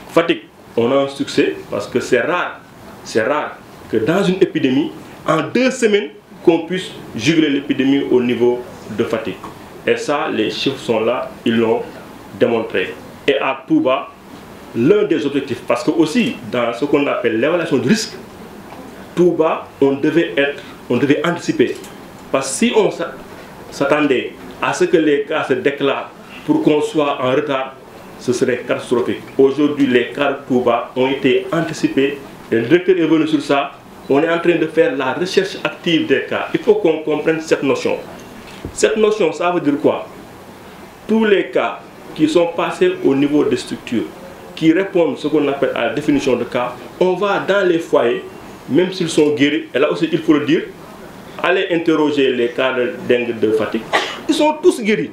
Fatick, on a un succès parce que c'est rare que dans une épidémie, en 2 semaines, qu'on puisse juguler l'épidémie au niveau de Fatick. Et ça, les chiffres sont là, ils l'ont démontré. Et à Touba, l'un des objectifs, parce que aussi dans ce qu'on appelle l'évaluation du risque, Touba, on devait anticiper. Parce que si on s'attendait à ce que les cas se déclarent pour qu'on soit en retard, ce serait catastrophique. Aujourd'hui, les cas de Touba ont été anticipés. Le directeur est venu sur ça. On est en train de faire la recherche active des cas. Il faut qu'on comprenne cette notion. Cette notion, ça veut dire quoi? Tous les cas qui sont passés au niveau des structures, qui répondent à ce qu'on appelle à la définition de cas, on va dans les foyers, même s'ils sont guéris, et là aussi il faut le dire, aller interroger les cas de dengue de Fatick. Ils sont tous guéris.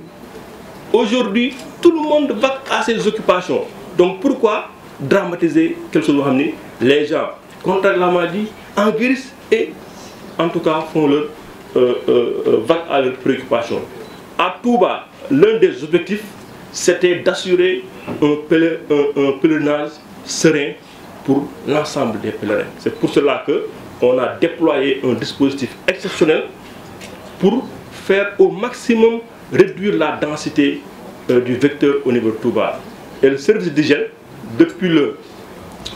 Aujourd'hui, tout le monde va à ses occupations. Donc pourquoi dramatiser quelque chose? Les gens contractent la maladie, en guérissent et en tout cas font leur vague à leurs préoccupations. À Touba, l'un des objectifs, c'était d'assurer un pèlerinage serein pour l'ensemble des pèlerins. C'est pour cela qu'on a déployé un dispositif exceptionnel pour faire au maximum réduire la densité du vecteur au niveau de Touba. Et le service d'hygiène, depuis le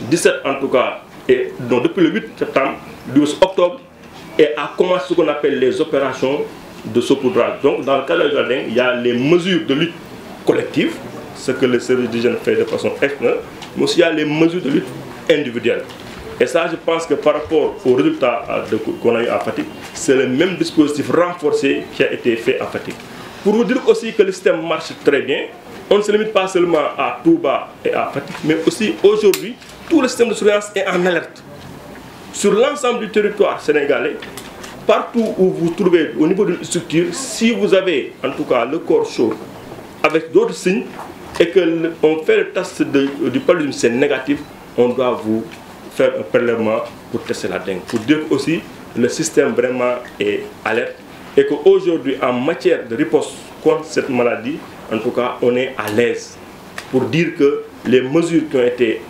17 en tout cas, et donc depuis le 8 septembre, 12 octobre, et a commencé ce qu'on appelle les opérations de saupoudrage. Donc dans le cas de la dengue, il y a les mesures de lutte collective, ce que le service d'hygiène fait de façon externe, mais aussi il y a les mesures de lutte individuelle. Et ça, je pense que par rapport aux résultats qu'on a eu à Fatick, c'est le même dispositif renforcé qui a été fait à Fatick. Pour vous dire aussi que le système marche très bien, on ne se limite pas seulement à Touba et à Fatick, mais aussi aujourd'hui, tout le système de surveillance est en alerte. Sur l'ensemble du territoire sénégalais, partout où vous trouvez au niveau d'une structure, si vous avez en tout cas le corps chaud avec d'autres signes et qu'on fait le test du paludisme, c'est négatif, on doit vous faire un prélèvement pour tester la dengue. Pour dire aussi le système vraiment est alerte et qu'aujourd'hui en matière de riposte contre cette maladie, en tout cas on est à l'aise pour dire que les mesures qui ont été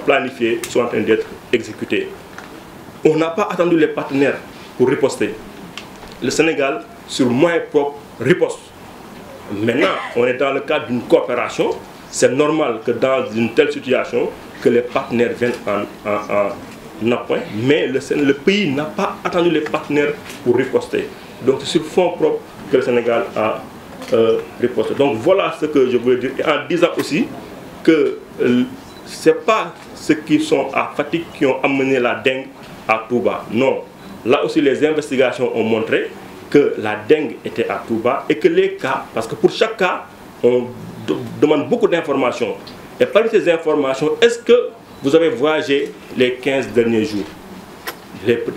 planifiées sont en train d'être exécutées. On n'a pas attendu les partenaires pour riposter. Le Sénégal, sur moyens propres, riposte. Maintenant, on est dans le cadre d'une coopération. C'est normal que dans une telle situation, que les partenaires viennent en appoint. Mais le pays n'a pas attendu les partenaires pour riposter. Donc c'est sur fonds propres que le Sénégal a riposté. Donc voilà ce que je voulais dire. Et en disant aussi que ce n'est pas ceux qui sont à Fatick qui ont amené la dengue à Touba. Non. Là aussi, les investigations ont montré que la dengue était à Touba et que les cas, parce que pour chaque cas, on demande beaucoup d'informations. Et parmi ces informations, est-ce que vous avez voyagé les 15 derniers jours?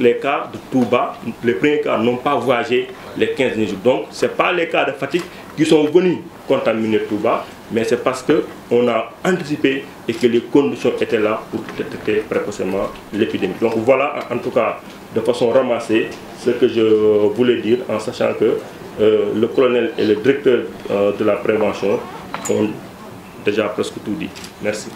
Les cas de Touba, les premiers cas n'ont pas voyagé les 15 derniers jours. Donc, ce n'est pas les cas de Fatick qui sont venus contaminer Touba, mais c'est parce qu'on a anticipé et que les conditions étaient là pour détecter précocement l'épidémie. Donc voilà, en tout cas, de façon ramassée, ce que je voulais dire, en sachant que le colonel et le directeur de la prévention ont déjà presque tout dit. Merci.